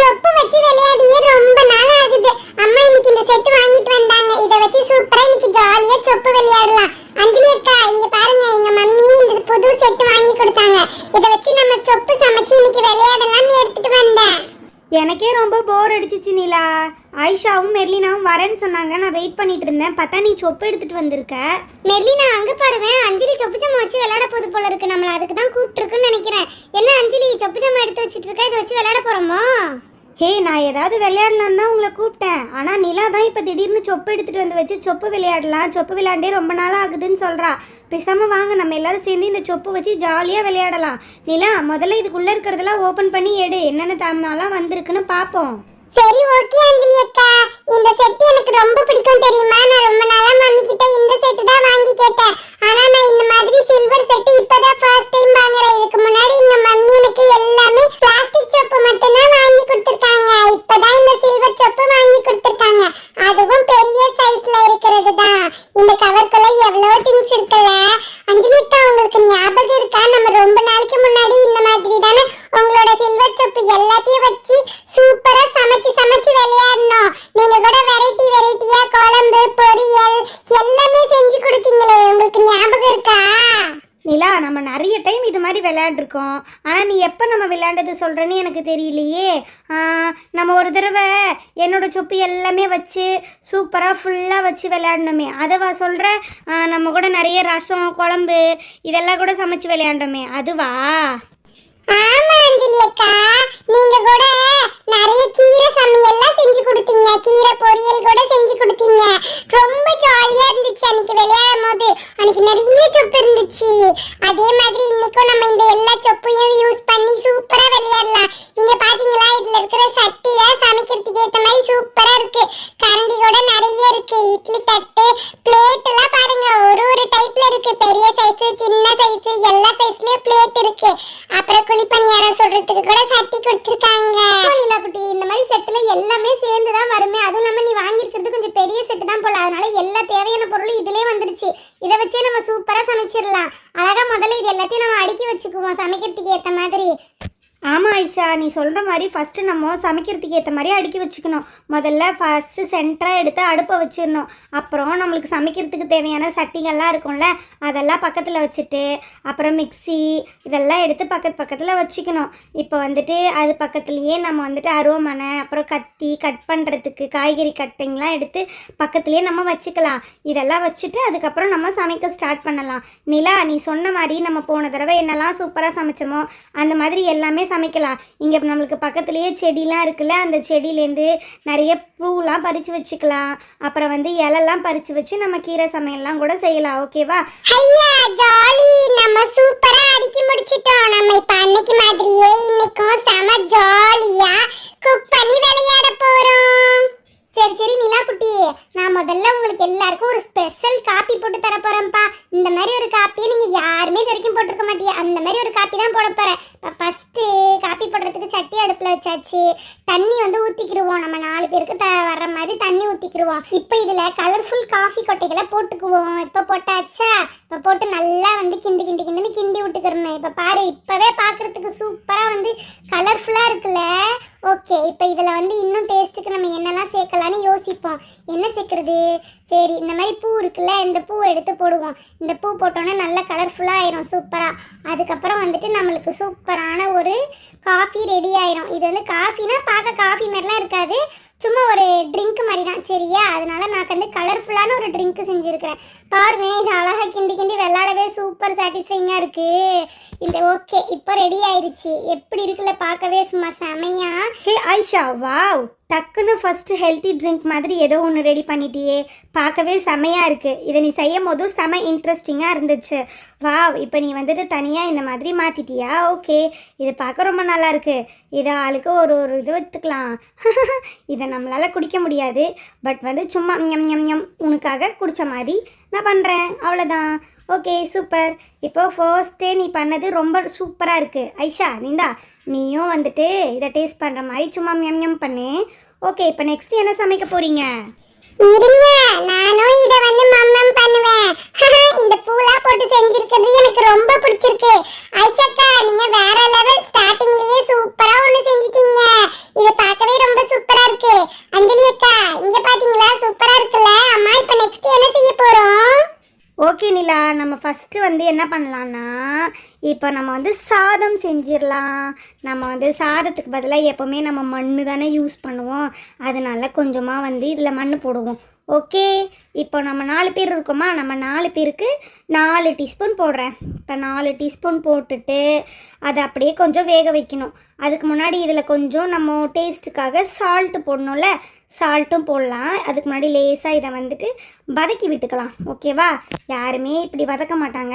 சொப்பு வச்சு விளையாடியே ரொம்ப நாள் ஆகுது. அம்மா இன்னைக்கு இந்த செட் வாங்கிட்டு வந்தாங்க. இத வச்சு சூப்பரா இன்னைக்கு ஜாலியா சொப்பு விளையாடலாம். அஞ்சலி அக்கா இங்க பாருங்க, எங்க மம்மி இந்த புது செட் வாங்கி கொடுத்தாங்க. இத வச்சு நம்ம சொப்பு சமைச்சு இன்னைக்கு விளையாடலாம்னு எடுத்துட்டு வந்தேன். எனக்கே ரொம்ப போர் அடிச்சிச்சு நிலா. ஆயிஷாவும் மெர்லினாவும் வரேன்னு சொன்னாங்க. நான் வெயிட் பண்ணிட்டு இருந்தேன். பார்த்தா நீ சொப்பு எடுத்துட்டு வந்திருக்க. மெர்லினா அங்க பாருவேன், அஞ்சலி சொப்பு ஜாமா வச்சு விளையாட போது போல இருக்கு. நம்மள அதுக்கு தான் கூப்பிட்டுருக்குன்னு நினைக்கிறேன். என்ன அஞ்சலி சொப்பு ஜாமா எடுத்து வச்சிட்டு இருக்க, இதை வச்சு விளையாட போறோமா? ஹே, நான் ஏதாவது விளையாடலான்னு தான் உங்களை கூப்பிட்டேன். ஆனால் நிலா தான் இப்போ திடீர்னு சொப்பு எடுத்துகிட்டு வந்து வச்சு சொப்பு விளையாடலாம், சொப்பு விளையாண்டே ரொம்ப நாள் ஆகுதுன்னு சொல்கிறா. பேசாமல் வாங்க நம்ம எல்லாரும் சேர்ந்து இந்த சொப்பு வச்சு ஜாலியாக விளையாடலாம். நிலா, முதல்ல இதுக்குள்ளே இருக்கிறதெல்லாம் ஓப்பன் பண்ணி எடு, என்னென்ன தாமலாம் வந்திருக்குன்னு பார்ப்போம். சரி ஓகே அஞ்சலி அக்கா, இந்த செட் எனக்கு ரொம்ப பிடிக்கும் தெரியுமா. நான் ரொம்ப நாளா மம்மி கிட்ட இந்த செட் தான் வாங்கி கேட்டேன். ஆனா நான் இந்த மாதிரி சில்வர் செட் இப்பதான் ஃபர்ஸ்ட் டைம் வாங்குறேன். இதுக்கு முன்னாடி எங்க மம்மி எனக்கு எல்லாமே பிளாஸ்டிக் சொப்பு மட்டும் தான் வாங்கி கொடுத்திருக்காங்க. இப்பதான் இந்த சில்வர் சொப்பு வாங்கி கொடுத்திருக்காங்க. அதுவும் பெரிய சைஸ்ல இருக்கிறது தான். இந்த கவர்க்குள்ள எவ்வளவு திங்ஸ் இருக்குல்ல. அஞ்சலி அக்கா உங்களுக்கு ஞாபகம் இருக்கா, நம்ம ரொம்ப நாளைக்கு முன்னாடி இந்த மாதிரி தானே உங்களோட சில்வர் சொப்பு எல்லாத்தையும் வச்சு சூப்பரா சமைச்சு விளையாடணும். நீங்க கூட வெரைட்டியா குழம்பு பொரியல் எல்லாமே செஞ்சு கொடுத்தீங்களே, உங்களுக்கு ஞாபகம் இருக்கா? நிலா, நம்ம நிறைய டைம் இது மாதிரி விளையாண்டுருக்கோம். ஆனால் நீ எப்போ நம்ம விளையாண்டது சொல்கிறேன்னு எனக்கு தெரியலையே. நம்ம ஒரு தடவை என்னோட சொப்பு எல்லாமே வச்சு சூப்பராக ஃபுல்லாக வச்சு விளையாடணுமே, அதவா சொல்கிற? நம்ம கூட நிறைய ரசம் குழம்பு இதெல்லாம் கூட சமைச்சு விளையாண்டோமே, அதுவா? ஆமா அஞ்சலி அக்கா, நீங்க கூட நிறைய கீரை சமையல்லாம் செஞ்சு கொடுத்தீங்க. கீரை பொரியல் கூட செஞ்சு கொடுத்தீங்க. ரொம்ப ஜாலியா இருந்துச்சு அன்னைக்கு விளையாடும் போது. அன்னைக்கு நிறைய சொப்பு இருந்துச்சு. அதே மாதிரி இன்னைக்கும் நம்ம இந்த எல்லா சொப்பையும் யூஸ் பண்ணி சூப்பரா விளையாடலாம். நீங்க பாத்தீங்களா, இதுல இருக்கிற சட்டில சமைக்கிறதுக்கு ஏத்த மாதிரி சூப்பரா இருக்கு. கரண்டி கூட நிறைய இருக்கு. இட்லி தட்டு பிளேட் எல்லாம் பாருங்க, ஒரு டைப்ல இருக்கு. பெரிய சைஸ் சின்ன சைஸ் எல்லா சைஸ்லயும் பிளேட் இருக்கு. அப்புறம் குழிப்பணியாரம் சொல்றதுக்கு கூட சட்டி கொடுத்துருக்காங்க. குட்டி இந்த மாதிரி செட்ல எல்லாமே சேர்ந்து தான் வருமே. அதுவும் இல்லாம நீ வாங்கியிருக்கிறது கொஞ்சம் பெரிய செட்டு தான் போல. அதனால எல்லா தேவையான பொருளும் இதுலயே வந்துருச்சு. இதை வச்சே நம்ம சூப்பரா சமைச்சிடலாம். அழகா முதல்ல இது எல்லாத்தையும் நம்ம அடுக்கி வச்சுக்குவோம் சமைக்கிறதுக்கு ஏற்ற மாதிரி. ஆமாம் ஐஷா, நீ சொல்கிற மாதிரி ஃபஸ்ட்டு நம்ம சமைக்கிறதுக்கு ஏற்ற மாதிரி அடுக்கி வச்சுக்கணும். முதல்ல ஃபஸ்ட்டு சென்டராக எடுத்து அடுப்பை வச்சிடணும். அப்புறம் நம்மளுக்கு சமைக்கிறதுக்கு தேவையான சட்டிகள்லாம் இருக்கும்ல, அதெல்லாம் பக்கத்தில் வச்சுட்டு அப்புறம் மிக்ஸி இதெல்லாம் எடுத்து பக்கத்தில் வச்சுக்கணும். இப்போ வந்துட்டு அது பக்கத்துலேயே நம்ம வந்துட்டு அருவமனை அப்புறம் கத்தி கட் பண்ணுறதுக்கு காய்கறி கட்டிங்லாம் எடுத்து பக்கத்துலேயே நம்ம வச்சுக்கலாம். இதெல்லாம் வச்சுட்டு அதுக்கப்புறம் நம்ம சமைக்க ஸ்டார்ட் பண்ணலாம். நிலா, நீ சொன்ன மாதிரி நம்ம போன தடவை என்னெல்லாம் சூப்பராக சமைச்சோமோ அந்த மாதிரி எல்லாமே சமைக்கலாம். இங்கே நம்மளுக்கு பக்கத்துலேயே செடிலாம் இருக்குல்ல, அந்த செடியிலேருந்து நிறைய பூலாம் பறித்து வச்சுக்கலாம். அப்புறம் வந்து இலெல்லாம் பறித்து வச்சு நம்ம கீரை சமையல்லாம் கூட செய்யலாம். ஓகேவா? ஐயா ஜாலி, நம்ம சூப்பரா அடிக்கி முடிச்சிட்டோம். நம்ம இப்ப அன்னைக்கு மாதிரியே இன்னைக்கும் செம ஜாலியா குக் பண்ணி விளையாட போறோம். சரி நிலா குட்டி, நான் முதல்ல உங்களுக்கு எல்லாருக்கும் ஒரு ஸ்பெஷல் காப்பி போட்டு தர போறேன்ப்பா. இந்த மாதிரி ஒரு காப்பியை நீங்க யாருமே வரைக்கும் போட்டிருக்க மாட்டீங்க. அந்த மாதிரி ஒரு காப்பி தான் போட போறேன். ஃபர்ஸ்ட் காப்பி போடுறதுக்கு சட்டி அடுப்புல வச்சாச்சு. தண்ணி வந்து ஊத்திக்கிடுவோம். நம்ம 4 பேருக்கு வர்ற மாதிரி தண்ணி ஊத்திக்கிடுவோம். இப்போ இதுல கலர்ஃபுல் காஃபி கொட்டைகளை போட்டுக்குவோம். இப்போ போட்டாச்சா? இப்போ போட்டு நல்லா வந்து கிண்டி விட்டுக்கிறணும். இப்போ பாரு, இப்பவே பார்க்கறதுக்கு சூப்பரா வந்து கலர்ஃபுல்லா இருக்குல்ல. ஓகே, இப்போ இதில் வந்து இன்னும் டேஸ்ட்டுக்கு நம்ம என்னெல்லாம் சேர்க்கலான்னு யோசிப்போம். என்ன சேர்க்குறது? சரி, இந்த மாதிரி பூ இருக்குல்ல, இந்த பூவை எடுத்து போடுவோம். இந்த பூ போட்டோன்னா நல்லா கலர்ஃபுல்லாக ஆயிரும் சூப்பராக. அதுக்கப்புறம் வந்துட்டு நம்மளுக்கு சூப்பரான ஒரு காஃபி ரெடி ஆயிரும். இது வந்து காஃபினா பார்க்க காஃபி மாதிரிலாம் இருக்காது, சும்மா ஒரு ட்ரிங்க் மாதிரி தான். சரியா? அதனால நான் வந்து கலர்ஃபுல்லான ஒரு ட்ரிங்க் செஞ்சுருக்கிறேன். பாருங்க, இது அழகாக கிண்டி விளாடவே சூப்பர் சாட்டிஸ்ஃபைங்காக இருக்குது. இந்த ஓகே, இப்போ ரெடி ஆயிடுச்சு. எப்படி இருக்குல்ல, பார்க்கவே சும்மா செமையா. ஹே ஆயிஷா, வாவ், டக்குன்னு ஃபஸ்ட்டு ஹெல்த்தி ட்ரிங்க் மாதிரி ஏதோ ஒன்று ரெடி பண்ணிட்டியே, பார்க்கவே செமையாக இருக்குது. இதை நீ செய்யும் போதும் செம இன்ட்ரெஸ்டிங்காக இருந்துச்சு. வாவ், இப்போ நீ வந்துட்டு தனியாக இந்த மாதிரி மாற்றிட்டியா? ஓகே, இது பார்க்க ரொம்ப நல்லா இருக்குது. இதை ஆளுக்கு ஒரு இது வச்சுக்கலாம். இதை நம்மளால் குடிக்க முடியாது, பட் வந்து சும்மா ஞம் உனக்காக குடித்த மாதிரி நான் பண்ணுறேன், அவ்வளோதான். Okay, super. இப்போ ஃபர்ஸ்ட்டே நீ பண்ணது ரொம்ப சூப்பராக இருக்குது. ஐஷா, நீயும் வந்துட்டு இதை டேஸ்ட் பண்ணுற மாதிரி சும்மா ஞம் பண்ணு. ஓகே, இப்போ நெக்ஸ்ட் என்ன சமைக்க போகிறீங்க? இருங்க, நானும் இத வந்து மம்மம் பண்ணுவேன். இந்த பூலா போட்டு செஞ்சிருக்கிறது எனக்கு ரொம்ப பிடிச்சிருக்கு. ஐஷாக்கா, நீங்க வேற லெவல். ஸ்டார்டிங்லயே சூப்பரா ஒன்னு செஞ்சிட்டீங்க. இத அஞ்சலி அக்கா இங்க பாத்தீங்களா சூப்பரா இருக்குல்ல அம்மா. இப்ப நெக்ஸ்ட் என்ன செய்ய போறோம்? ஓகே நிலா, நம்ம ஃபஸ்ட்டு வந்து என்ன பண்ணலான்னா, இப்போ நம்ம வந்து சாதம் செஞ்சிடலாம். நம்ம வந்து சாதத்துக்கு பதிலாக எப்போவுமே நம்ம மண் தானே யூஸ் பண்ணுவோம். அதனால கொஞ்சமாக வந்து இதில் மண் போடுவோம். ஓகே, இப்போ நம்ம 4 பேர் இருக்கோமா, நம்ம 4 பேருக்கு 4 டீஸ்பூன் போடுறேன். இப்போ 4 டீஸ்பூன் போட்டுட்டு அதை அப்படியே கொஞ்சம் வேக வைக்கணும். அதுக்கு முன்னாடி இதில் கொஞ்சம் நம்ம டேஸ்ட்டுக்காக சால்ட்டு போடணும்ல, சால்ட்டும் போடலாம். அதுக்கு முன்னாடி லேசாக இதை வந்துட்டு வதக்கி விட்டுக்கலாம். ஓகேவா? யாருமே இப்படி வதக்க மாட்டாங்க,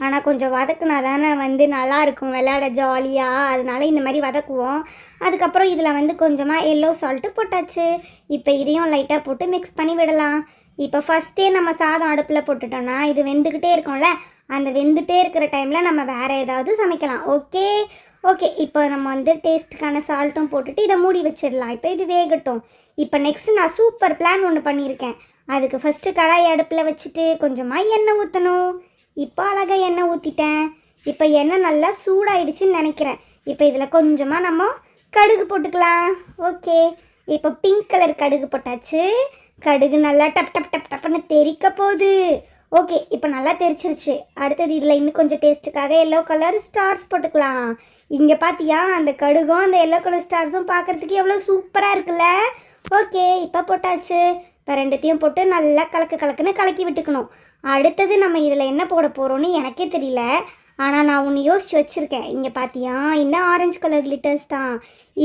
ஆனால் கொஞ்சம் வதக்குனா தானே வந்து நல்லாயிருக்கும் விளையாட ஜாலியாக. அதனால இந்த மாதிரி வதக்குவோம். அதுக்கப்புறம் இதில் வந்து கொஞ்சமாக எல்லோ சால்ட்டு போட்டாச்சு. இப்போ இதையும் லைட்டாக போட்டு மிக்ஸ் பண்ணி விடலாம். இப்போ ஃபஸ்ட்டே நம்ம சாதம் அடுப்பில் போட்டுட்டோன்னா இது வெந்துக்கிட்டே இருக்கும்ல, அந்த வெந்துகிட்டே இருக்கிற டைமில் நம்ம வேறு ஏதாவது சமைக்கலாம். ஓகே ஓகே, இப்போ நம்ம வந்து டேஸ்ட்டுக்கான சால்ட்டும் போட்டுட்டு இதை மூடி வச்சிடலாம். இப்போ இது வேகட்டும். இப்போ நெக்ஸ்ட்டு நான் சூப்பர் பிளான் ஒன்று பண்ணியிருக்கேன். அதுக்கு ஃபஸ்ட்டு கடாய் அடுப்பில் வச்சுட்டு கொஞ்சமாக எண்ணெய் ஊற்றணும். இப்போ அழகாக எண்ணெய் ஊற்றிட்டேன். இப்போ எண்ணெய் நல்லா சூடாயிடுச்சுன்னு நினைக்கிறேன். இப்போ இதில் கொஞ்சமாக நம்ம கடுகு போட்டுக்கலாம். ஓகே, இப்போ பிங்க் கலர் கடுகு போட்டாச்சு. கடுகு நல்லா டப் டப் டப் டப்னு தெறிக்க போகுது. ஓகே, இப்போ நல்லா தெரிச்சிருச்சு. அடுத்தது இதில் இன்னும் கொஞ்சம் டேஸ்ட்டுக்காக எல்லோ கலர் ஸ்டார்ஸ் போட்டுக்கலாம். இங்கே பார்த்தியா, அந்த கடுகும் அந்த எல்லோ கலர் ஸ்டார்ஸும் பார்க்குறதுக்கு எவ்வளோ சூப்பராக இருக்குல்ல. ஓகே, இப்போ போட்டாச்சு. இப்போ ரெண்டுத்தையும் போட்டு நல்லா கலக்குன்னு கலக்கி விட்டுக்கணும். அடுத்தது நம்ம இதில் என்ன போட போகிறோன்னு எனக்கே தெரியல, ஆனால் நான் ஒன்று யோசிச்சு வச்சுருக்கேன். இங்கே பார்த்தியா, இந்த ஆரஞ்சு கலர் கிளிட்டர்ஸ் தான்.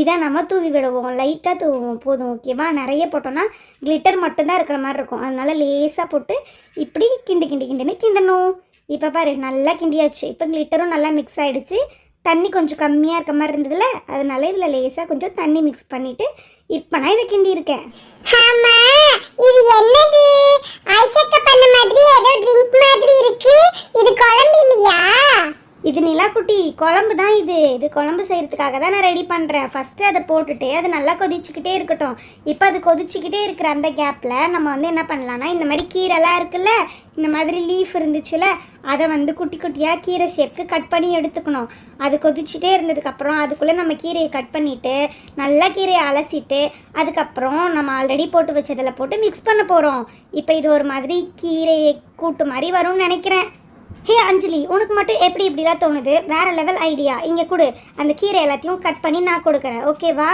இதை நம்ம தூவி விடுவோம், லைட்டாக தூவுவோம் போதும். ஓகேவா? நிறைய போட்டோன்னா கிளிட்டர் மட்டும்தான் இருக்கிற மாதிரி இருக்கும். அதனால் லேசாக போட்டு இப்படி கிண்டுன்னு கிண்டணும். இப்போ பாரு, நல்லா கிண்டியாச்சு. இப்போ கிளிட்டரும் நல்லா மிக்ஸ் ஆகிடுச்சு. தண்ணி கொஞ்சம் கம்மியாக இருக்க மாதிரி இருந்ததுல, அதனால இதில் லேசாக கொஞ்சம் தண்ணி மிக்ஸ் பண்ணிவிட்டு இப்போ நான் இதை கிண்டி இருக்கேன். ஆமா, இது என்னது? ஐஷக்க பண்ண மாதிரி ஏதோ ட்ரிங்க் மாதிரி இருக்கு. இது குழம்பு இல்லையா? இது நிலாக்குட்டி குழம்பு தான். இது குழம்பு செய்கிறதுக்காக தான் நான் ரெடி பண்ணுறேன். ஃபஸ்ட்டு அதை போட்டுட்டு அது நல்லா கொதிச்சுக்கிட்டே இருக்கட்டும். இப்போ அது கொதிச்சுக்கிட்டே இருக்கிற அந்த கேப்பில் நம்ம வந்து என்ன பண்ணலான்னா, இந்த மாதிரி கீரைலாம் இருக்குல்ல, இந்த மாதிரி லீஃப் இருந்துச்சுல, அதை வந்து குட்டி குட்டியாக கீரை ஷேப்க்கு கட் பண்ணி எடுத்துக்கணும். அது கொதிச்சுட்டே இருந்ததுக்கப்புறம் அதுக்குள்ளே நம்ம கீரையை கட் பண்ணிவிட்டு நல்லா கீரையை அலசிட்டு அதுக்கப்புறம் நம்ம ஆல்ரெடி போட்டு வச்சதில் போட்டு மிக்ஸ் பண்ண போகிறோம். இப்போ இது ஒரு மாதிரி கீரையை கூட்டு மாதிரி வரும்னு நினைக்கிறேன். ஹே அஞ்சலி, உனக்கு மட்டும் எப்படி இப்படிலாம் தோணுது? வேறு லெவல் ஐடியா. இங்கே கொடு, அந்த கீரை எல்லாத்தையும் கட் பண்ணி நான் கொடுக்குறேன். ஓகேவா?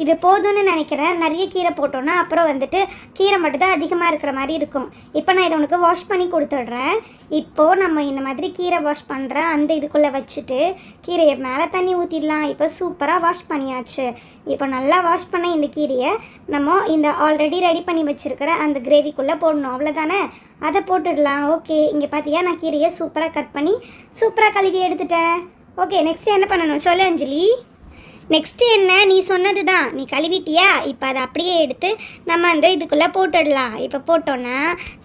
இது போதும்னு நினைக்கிறேன். நிறைய கீரை போட்டோன்னா அப்புறம் வந்துட்டு கீரை மட்டும் தான் அதிகமாக இருக்கிற மாதிரி இருக்கும். இப்போ நான் இதை உனக்கு வாஷ் பண்ணி கொடுத்துட்றேன். இப்போது நம்ம இந்த மாதிரி கீரை வாஷ் பண்ணுறேன் அந்த இதுக்குள்ளே வச்சுட்டு கீரையை மேலே தண்ணி ஊற்றிடலாம். இப்போ சூப்பராக வாஷ் பண்ணியாச்சு. இப்போ நல்லா வாஷ் பண்ண இந்த கீரையை நம்ம இந்த ஆல்ரெடி ரெடி பண்ணி வச்சுருக்கிற அந்த கிரேவிக்குள்ளே போடணும். அவ்வளோதானே? அதை போட்டுடலாம். ஓகே, இங்கே பார்த்தியா, நான் கீரையை சூப்பராக கட் பண்ணி சூப்பராக கழுவி எடுத்துட்டேன். ஓகே, நெக்ஸ்ட்டு என்ன பண்ணணும் சொல்லு அஞ்சலி. நெக்ஸ்ட்டு என்ன? நீ சொன்னது தான். நீ கழுவிட்டியா? இப்போ அதை அப்படியே எடுத்து நம்ம அந்த இதுக்குள்ளே போட்டுடலாம். இப்போ போட்டோன்னா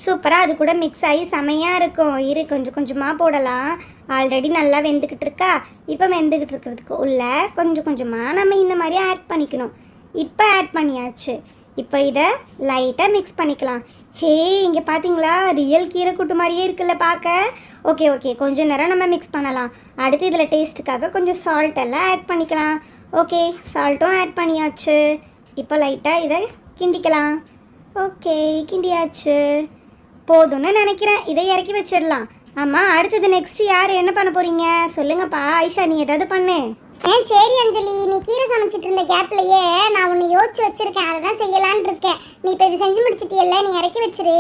சூப்பராக அது கூட மிக்ஸ் ஆகி செமையாக இருக்கும். கொஞ்சம் கொஞ்சமாக போடலாம். ஆல்ரெடி நல்லா வெந்துக்கிட்டு இருக்கா. இப்போ வெந்துக்கிட்டு இருக்கிறதுக்கு உள்ள கொஞ்சம் கொஞ்சமாக நம்ம இந்த மாதிரி ஆட் பண்ணிக்கணும். இப்போ ஆட் பண்ணியாச்சு. இப்போ இதை லைட்டாக மிக்ஸ் பண்ணிக்கலாம். ஹே, இங்கே பார்த்தீங்களா, ரியல் கீரை கூட்டு மாதிரியே இருக்குல்ல பார்க்க. ஓகே, கொஞ்சம் நேரம் நம்ம மிக்ஸ் பண்ணலாம். அடுத்து இதில் டேஸ்ட்டுக்காக கொஞ்சம் சால்ட் எல்லாம் ஆட் பண்ணிக்கலாம். ஓகே, சால்ட்டும் ஆட் பண்ணியாச்சு. இப்போ லைட்டாக இதை கிண்டிக்கலாம். ஓகே, கிண்டியாச்சு. போதும்னு நினைக்கிறேன். இதை இறக்கி வச்சிடலாம். ஆமாம், அடுத்தது நெக்ஸ்ட்டு யார் என்ன பண்ண போகிறீங்க சொல்லுங்கப்பா. ஐஷா, நீ ஏதாவது பண்ணு. சரி அஞ்சலி, நீ கீரை சமைச்சிட்டு இருந்த கேப்லயே நான் ஒன்று யோசிச்சு வச்சிருக்கேன். அதை தான் செய்யலான்னு இருக்கேன். நீ இப்போ இது செஞ்சு முடிச்சிட்டியல்ல, நீ இறக்கி வச்சிரு.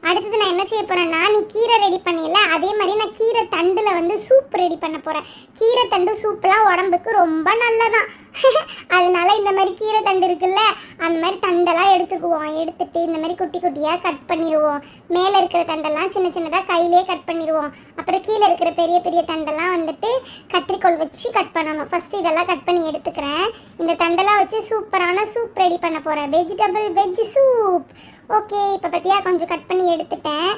அடுத்தது நான் என்ன செய்ய போகிறேன்னா, நீ கீரை ரெடி பண்ணிடல, அதே மாதிரி நான் கீரை தண்டில் வந்து சூப் ரெடி பண்ண போகிறேன். கீரை தண்டு சூப்லாம் உடம்புக்கு ரொம்ப நல்லதான். அதனால இந்த மாதிரி கீரை தண்டு இருக்குல்ல, அந்த மாதிரி தண்டெல்லாம் எடுத்துக்குவோம். எடுத்துட்டு இந்த மாதிரி குட்டி குட்டியாக கட் பண்ணிடுவோம். மேலே இருக்கிற தண்டெல்லாம் சின்ன சின்னதாக கையிலே கட் பண்ணிடுவோம். அப்புறம் கீழே இருக்கிற பெரிய பெரிய தண்டெல்லாம் வந்துட்டு கத்திரிக்கோல் வச்சு கட் பண்ணணும். ஃபஸ்ட்டு இதெல்லாம் கட் பண்ணி எடுத்துக்கிறேன். இந்த தண்டெல்லாம் வச்சு சூப்பரான சூப் ரெடி பண்ண போகிறேன். Veg soup. ஓகே, இப்போ பார்த்தியா கொஞ்சம் கட் பண்ணி எடுத்துட்டேன்.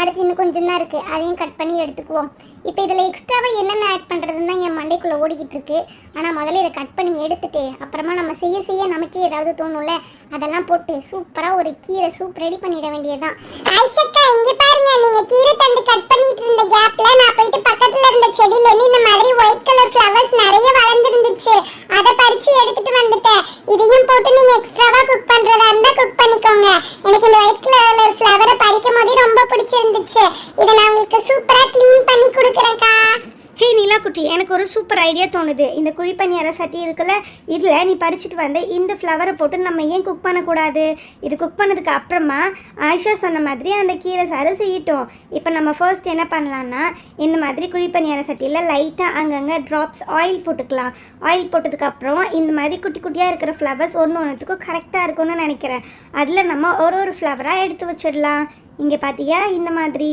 அடுத்து இன்னும் கொஞ்சம் தான் இருக்குது, அதையும் கட் பண்ணி எடுத்துக்குவோம். இப்போ இதில் எக்ஸ்ட்ராவாக என்னென்ன ஆட் பண்ணுறதுன்னு தான் என் மண்டைக்குள்ளே ஓடிக்கிட்டு இருக்கு. ஆனால் முதல்ல இதை கட் பண்ணி எடுத்துட்டு அப்புறமா நம்ம செய்ய நமக்கே ஏதாவது தோணும்ல, அதெல்லாம் போட்டு சூப்பராக ஒரு கீரை சூப் ரெடி பண்ணிட வேண்டியதுதான். ஐஷக்கா, இங்கே பாருங்க, நீங்கள் கீரை தண்டு கட் பண்ணிட்டு இருந்த கேப்பில் நான் போயிட்டு பக்கத்தில் இருந்த செடியிலேருந்து இந்த மாதிரி ஒயிட் கலர் ஃப்ளவர்ஸ் நிறைய வளர்ந்துருந்துச்சு. அதை பறித்து எடுத்துகிட்டு வந்துட்டேன். இதையும் போட்டு நீங்கள் எக்ஸ்ட்ராவாக குக் பண்ணுறதா இருந்தால் பாருங்க. எனக்கு இந்த ஒயிட் கலர் ஃப்ளவரை பறிக்கும் போதே ரொம்ப பிடிச்சிருந்துச்சு. இதை நான் உங்களுக்கு சூப்பரா க்ளீன் பண்ணி கொடுக்குறேன்க்கா. ஹே நிலா குட்டி, எனக்கு ஒரு சூப்பர் ஐடியா தோணுது. இந்த குழிப்பணியார சட்டி இருக்குல்ல, இதில் நீ பறிச்சுட்டு வந்து இந்த ஃப்ளவரை போட்டு நம்ம ஏன் குக் பண்ணக்கூடாது? இது குக் பண்ணதுக்கு அப்புறமா ஆயிஷா சொன்ன மாதிரி அந்த கீரை சாறு செய்யட்டும். இப்போ நம்ம ஃபர்ஸ்ட் என்ன பண்ணலான்னா, இந்த மாதிரி குழிப்பணியார சட்டியில் லைட்டாக அங்கங்கே ட்ராப்ஸ் ஆயில் போட்டுக்கலாம். ஆயில் போட்டதுக்கப்புறம் இந்த மாதிரி குட்டி குட்டியாக இருக்கிற ஃப்ளவர்ஸ் ஒன்று ஒன்றுத்துக்கும் கரெக்டாக இருக்கும்னு நினைக்கிறேன். அதில் நம்ம ஒரு ஃப்ளவராக எடுத்து வச்சிடலாம். இங்கே பார்த்தியா இந்த மாதிரி.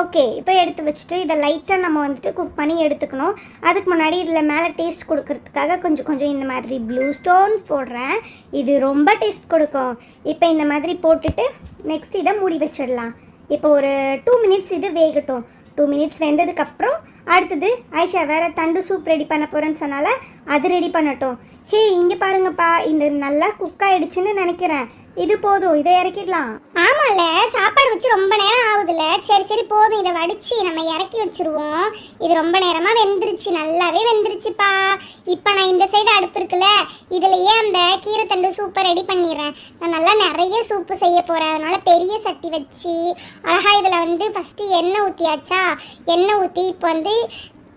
ஓகே, இப்போ எடுத்து வச்சுட்டு இதை லைட்டாக நம்ம வந்துட்டு குக் பண்ணி எடுத்துக்கணும். அதுக்கு முன்னாடி இதில் மேலே டேஸ்ட் கொடுக்கறதுக்காக கொஞ்சம் இந்த மாதிரி ப்ளூ ஸ்டோன்ஸ் போடுறேன். இது ரொம்ப டேஸ்ட் கொடுக்கும். இப்போ இந்த மாதிரி போட்டுட்டு நெக்ஸ்ட் இதை மூடி வச்சிடலாம். இப்போ ஒரு 2 மினிட்ஸ் இது வேகட்டும். 2 மினிட்ஸ் வெந்ததுக்கப்புறம் அடுத்தது ஆயிஷா வேறு தண்டு சூப் ரெடி பண்ண போகிறேன்னு சொன்னால அது ரெடி பண்ணட்டும். ஹே இங்கே பாருங்கப்பா, இந்த நல்லா குக் ஆகிடுச்சுன்னு நினைக்கிறேன். இது போதும், இதை இறக்கிடலாம். ஆமாம்ல, சாப்பாடு வச்சு ரொம்ப நேரம் ஆகுதுல்ல. சரி போதும், இதை வடித்து நம்ம இறக்கி வச்சுருவோம். இது ரொம்ப நேரமாக வெந்துருச்சு, நல்லாவே வெந்துருச்சுப்பா. இப்போ நான் இந்த சைடு அடுப்பு இருக்குல்ல, இதுலையே அந்த கீரை தண்டு சூப்பை ரெடி பண்ணிடுறேன். நான் நல்லா நிறைய சூப்பு செய்ய போகிறேன். அதனால் பெரிய சட்டி வச்சு அழகாக இதில் வந்து ஃபஸ்ட்டு எண்ணெய் ஊற்றியாச்சா. எண்ணெய் ஊற்றி இப்போ வந்து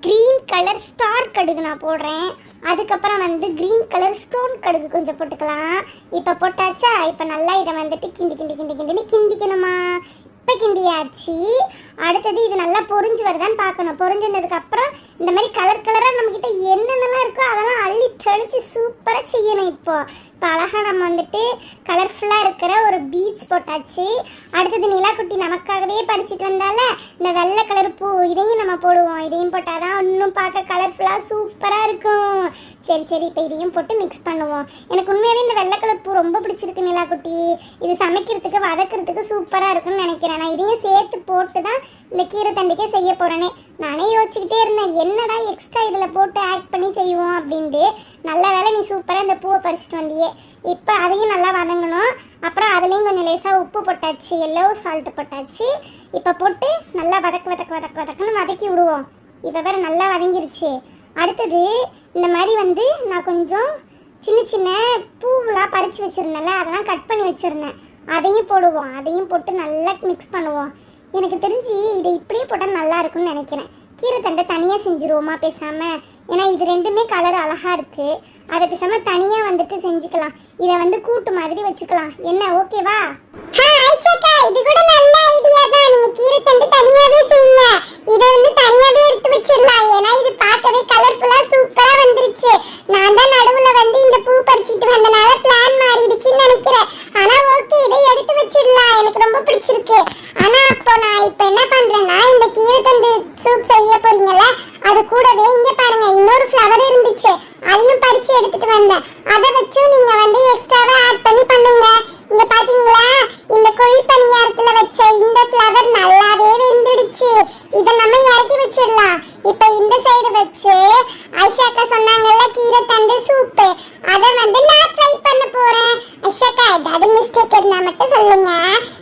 க்ரீன் கலர் ஸ்டார் கடுகு நான் போடுறேன். அதுக்கப்புறம் வந்து க்ரீன் கலர் ஸ்டோன் கடுகு கொஞ்சம் போட்டுக்கலாம். இப்போ போட்டாச்சா. இப்போ நல்லா இதை வந்துட்டு கிண்டின்னு கிண்டிக்கணுமா. இப்போ கிண்டியாச்சு. அடுத்தது இது நல்லா பொரிஞ்சு வருதான்னு பார்க்கணும். பொரிஞ்சிருந்ததுக்கப்புறம் இந்த மாதிரி கலராக நம்மக்கிட்ட என்னென்னலாம் இருக்கோ அதெல்லாம் அள்ளி தெளித்து சூப்பராக செய்யணும். இப்போ அழகாக நம்ம வந்துட்டு கலர்ஃபுல்லாக இருக்கிற ஒரு பீட்ஸ் போட்டாச்சு. அடுத்தது நிலாக்குட்டி நமக்காகவே பறிச்சிட்டு வந்தால இந்த வெள்ளை கலர் பூ, இதையும் நம்ம போடுவோம். இதையும் போட்டால் தான் இன்னும் பார்க்க கலர்ஃபுல்லாக சூப்பராக இருக்கும். சரி இப்போ இதையும் போட்டு மிக்ஸ் பண்ணுவோம். எனக்கு உண்மையாகவே இந்த வெள்ளை கலர் பூ ரொம்ப பிடிச்சிருக்கு நிலாக்குட்டி. இது சமைக்கிறதுக்கு வதக்கிறதுக்கு சூப்பராக இருக்குன்னு நினைக்கிறேன். நான் இதையும் சேர்த்து போட்டு தான் இந்த கீரை தண்டிக்கே செய்ய போகிறேனே. நானே யோசிச்சுக்கிட்டே இருந்தேன், என்னடா எக்ஸ்ட்ரா இதில் போட்டு ஆட் பண்ணி செய்வோம் அப்படின்ட்டு. நல்ல வேலை நீ சூப்பராக இந்த பூவை பறிச்சிட்டு வந்தியே. இப்போ அதையும் நல்லா வதங்கணும். அப்புறம் அதுலேயும் கொஞ்சம் லேசாக உப்பு போட்டாச்சு, எல்லோ சால்ட்டு போட்டாச்சு. இப்போ போட்டு நல்லா வதக்குன்னு வதக்கி விடுவோம். இப்போ வேறு நல்லா வதங்கிருச்சு. அடுத்தது இந்த மாதிரி வந்து நான் கொஞ்சம் சின்ன பூவெலாம் பறித்து வச்சுருந்தேன்ல, அதெல்லாம் கட் பண்ணி வச்சுருந்தேன். அதையும் போடுவோம். அதையும் போட்டு நல்லா மிக்ஸ் பண்ணுவோம். எனக்கு தெரிஞ்சு இதை இப்படியே போட்டால் நல்லா இருக்கும்னு நினைக்கிறேன். கீரை தண்டை தனியாக செஞ்சுருவோமா பேசாமல்? ஏன்னா இது ரெண்டுமே கலர் அழகாக இருக்குது. அதை பேசாமல் தனியாக வந்துட்டு செஞ்சுக்கலாம். இதை வந்து கூட்டு மாதிரி வச்சுக்கலாம். என்ன ஓகேவா? இது கூட நல்ல ஐடியா தான். நீங்க கீரை தண்டு தனியாவே செய்யுங்க. இதை வந்து தனியாவே எடுத்து வச்சிடலாம். ஏன்னா இது பார்க்கவே கலர்ஃபுல்லா சூப்பரா வந்துருச்சு. நான் தான் நடுவுல வந்து இந்த பூ பறிச்சிட்டு வந்தனால பிளான் மாறிடுச்சுன்னு நினைக்கிறேன். ஆனா ஓகே, இதை எடுத்து வச்சிடலாம். எனக்கு ரொம்ப பிடிச்சிருக்கு. ஆனா அப்போ நான் இப்போ என்ன பண்றேன்னா, இந்த கீரை தண்டு சூப் செய்ய போறீங்கல்ல, அது கூடவே இங்க பாருங்க இன்னொரு ஃப்ளவர் இருந்துச்சு. அதையும் பறிச்சு எடுத்துட்டு வந்தேன். அதை வச்சும் நீங்க வந்து எக்ஸ்ட்ராவா ஆட் பண்ணி பண்ணுங்க. இங்க பாத்தீங்களா, இந்த குழி பணியாரத்துல வச்ச இந்த ஃப்ளவர் நல்லாவே வெந்துடுச்சு. இதை நம்ம இறக்கி வச்சிடலாம். இப்போ இந்த சைடு வச்சு ஐஷாக்கா சொன்னாங்கல்ல கீரை தண்டு சூப்பு, அதை வந்து நான் ட்ரை பண்ண போறேன். ஐஷாக்கா ஏதாவது மிஸ்டேக் இருந்தா மட்டும் சொல்லுங்க.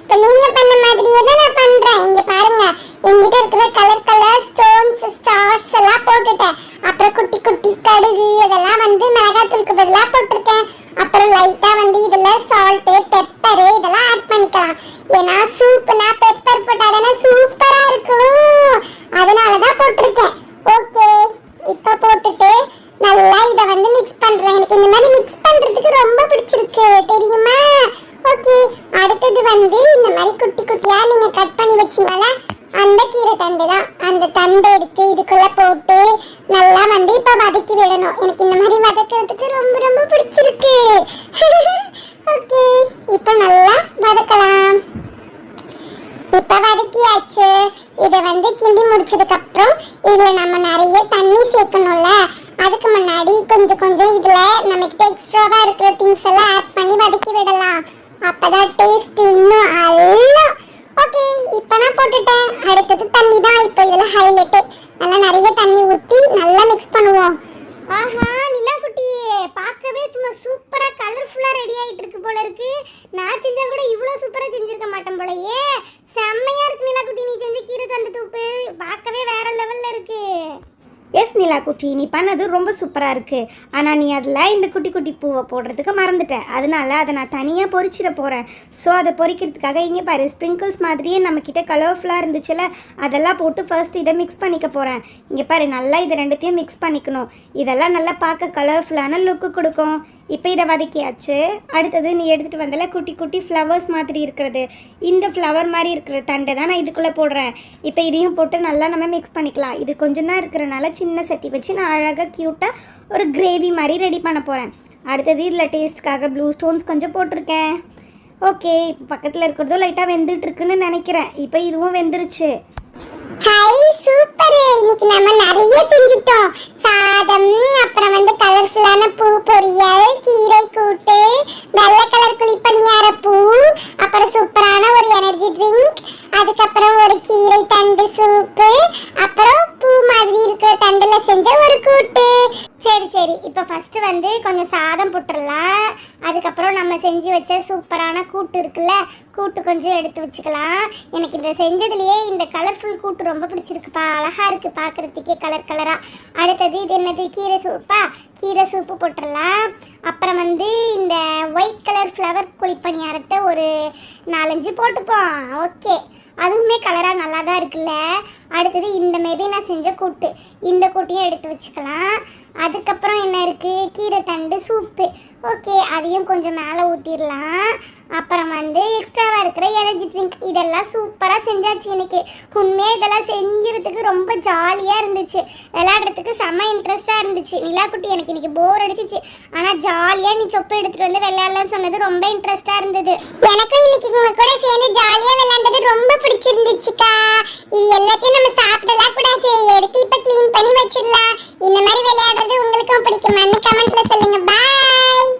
இப்போ நீங்க பண்ண மாதிரியே தான் நான் பண்றேன். இங்க பாருங்க, என்கிட்ட இருக்கிற கலர் ஸ்டோன்ஸ் ஸ்டார்ஸ் எல்லாம் போட்டுட்டேன். அப்புறம் குட்டி கடுகு இதெல்லாம் வந்து மிளகாத்தூளுக்கு பதிலாக போட்டிருக்கேன். அப்புறம் லைட்டா வந்து இதுல சால்ட், பெப்பர் இதெல்லாம் ஆட் பண்ணிக்கலாம். ஏன்னா சூப்னா பெப்பர் போட்டாதானே சூப்பரா இருக்கும். அதனாலதான் போட்டிருக்கேன். ஓகே, இப்ப போட்டுட்டு நல்லா இதை வந்து மிக்ஸ் பண்றேன். எனக்கு இந்த மாதிரி மிக்ஸ் பண்றதுக்கு ரொம்ப பிடிச்சிருக்கு தெரியுமா? ஓகே, அடுத்தது வந்து இந்த மாதிரி குட்டியா நீங்க கட் பண்ணி வச்சீங்களா அந்த கீரை தண்டு தான். அந்த தண்டை எடுத்து இதுக்குள்ள போட்டு நல்லா வந்து இப்ப வதக்கி விடணும். எனக்கு இந்த மாதிரி வதக்கிறதுக்கு ரொம்ப பிடிச்சிருக்கு. ஓகே, இப்ப நல்லா வதக்கலாம். இப்ப வதக்கியாச்சு. இதை வந்து கிண்டி முடிச்சதுக்கு அப்புறம் இதுல நம்ம நிறைய தண்ணி சேர்க்கணும்ல. அதுக்கு முன்னாடி கொஞ்சம் இதுல நம்ம கிட்ட எக்ஸ்ட்ராவா இருக்கிற திங்ஸ் எல்லாம் ஆட் பண்ணி வதக்கி விடலாம். அப்பதான் டேஸ்ட் இன்னும் நல்லா. ஓகே, இப்போ நான் போட்டுட்டேன். அடுத்தது தண்ணி தான். இப்போ இதில் ஹைலைட்டு. நல்லா நிறைய தண்ணி ஊற்றி நல்லா மிக்ஸ் பண்ணுவோம். ஆஹா நிலாக்குட்டி, பார்க்கவே சும்மா சூப்பராக கலர்ஃபுல்லாக ரெடி ஆகிட்டு இருக்கு போல இருக்கு. நான் செஞ்சால் கூட இவ்வளோ சூப்பராக செஞ்சுருக்க மாட்டேன் போலயே. செம்மையாக இருக்கு நிலாக்குட்டி, நீ செஞ்ச கீரை தண்டு தூப்பு பார்க்கவே வேற லெவலில் இருக்கு. எஸ் நிலா நிலாக்குட்டி, நீ பண்ணது ரொம்ப சூப்பராக இருக்குது. ஆனால் நீ அதில் இந்த குட்டி குட்டி பூவை போடுறதுக்கு மறந்துட்ட. அதனால அதை நான் தனியாக பொரிச்சிட போகிறேன். ஸோ அதை பொரிக்கிறதுக்காக இங்கே பாரு, ஸ்ப்ரிங்கிள்ஸ் மாதிரியே நம்மக்கிட்ட கலர்ஃபுல்லாக இருந்துச்சுல, அதெல்லாம் போட்டு ஃபர்ஸ்ட் இதை மிக்ஸ் பண்ணிக்க போகிறேன். இங்கே பாரு, நல்லா இது ரெண்டுத்தையும் மிக்ஸ் பண்ணிக்கணும். இதெல்லாம் நல்லா பார்க்க கலர்ஃபுல்லான லுக்கு கொடுக்கும். இப்போ இதை வதக்கியாச்சு. அடுத்தது நீ எடுத்துகிட்டு வந்தல குட்டி குட்டி ஃப்ளவர்ஸ் மாதிரி இருக்கிறது, இந்த ஃப்ளவர் மாதிரி இருக்கிற தண்டை தான் நான் இதுக்குள்ளே போடுறேன். இப்போ இதையும் போட்டு நல்லா நம்ம மிக்ஸ் பண்ணிக்கலாம். இது கொஞ்சம் தான் இருக்கிறனால சின்ன சட்டி வச்சு நான் அழகாக க்யூட்டாக ஒரு கிரேவி மாதிரி ரெடி பண்ண போகிறேன். அடுத்தது இதில் டேஸ்ட்டுக்காக ப்ளூ ஸ்டோன்ஸ் கொஞ்சம் போட்டிருக்கேன். ஓகே, இப்போ பக்கத்தில் இருக்கிறதும் லைட்டாக வெந்துட்டுருக்குன்னு நினைக்கிறேன். இப்போ இதுவும் வெந்துருச்சு. Hi, super. இன்னைக்கு நம்ம நிறைய செஞ்சுட்டோம். சாதம், அப்புறம் கலர்ஃபுல்லான பூ பொரியல், கீரை கூட்டு, வெள்ளை கலர் குழிப்பணியார பூ, அப்புறம் சூப்பரான ஒரு எனர்ஜி ட்ரிங்க், அதுக்கப்புறம் ஒரு கீரை தண்டு சூப்பு, அப்புறம் பூ மாதிரி இருக்கிற தண்டுல செஞ்ச ஒரு கூட்டு. சரி சரி, இப்போ ஃபர்ஸ்ட் கொஞ்சம் சாதம் போட்டுடலாம். அதுக்கப்புறம் நம்ம செஞ்சு வச்ச சூப்பரான கூட்டு இருக்குல்ல, கூட்டு கொஞ்சம் எடுத்து வச்சுக்கலாம். எனக்கு இந்த செஞ்சதுலேயே இந்த கலர்ஃபுல் கூட்டு ரொம்ப பிடிச்சிருக்குப்பா. அழகா இருக்கு பார்க்குறதுக்கே கலர் கலராக. அடுத்தது இது என்னது, கீரை சூப்பா, கீரை சூப்பு போட்டுடலாம். அப்புறம் இந்த ஒயிட் கலர் ஃப்ளவர் குழிப்பணியாரத்தை ஒரு 4-5 போட்டுப்போம். ஓகே, அதுவுமே கலராக நல்லா தான் இருக்குல்ல. அடுத்தது இந்த மாரி நான் செஞ்ச கூட்டு, இந்த கூட்டையும் எடுத்து வச்சுக்கலாம். அதுக்கப்புறம் என்ன இருக்குது, கீரை தண்டு சூப்பு. ஓகே, அதையும் கொஞ்சம் மேலே ஊற்றிடலாம். அப்புறம் எக்ஸ்ட்ராவாக இருக்கிற எனர்ஜி ட்ரிங்க், இதெல்லாம் சூப்பராக செஞ்சாச்சு. எனக்கு உண்மையாக இதெல்லாம் செஞ்சுறதுக்கு ரொம்ப ஜாலியாக இருந்துச்சு. விளையாடுறதுக்கு செம்ம இன்ட்ரெஸ்ட்டாக இருந்துச்சு. நிலாக்குட்டி, எனக்கு இன்னைக்கு போர் அடிச்சிச்சு. ஆனால் ஜாலியாக நீ சொப்பு எடுத்துகிட்டு வந்து விளையாடலாம்னு சொன்னது ரொம்ப இன்ட்ரெஸ்ட்டாக இருந்தது. எனக்கும் இன்னைக்கு உங்க கூட சேர்ந்து ஜாலியாக விளையாண்டது ரொம்ப பிடிச்சிருந்துச்சுக்கா. இது எல்லாத்தையும் நம்ம சாப்பிடலாம் கூட, எடுத்து இப்போ க்ளீன் பண்ணி வச்சிடலாம். இந்த மாதிரி விளையாடுறது உங்களுக்கும் பிடிக்குமான்னு கமெண்ட்ல சொல்லுங்க. பாய்.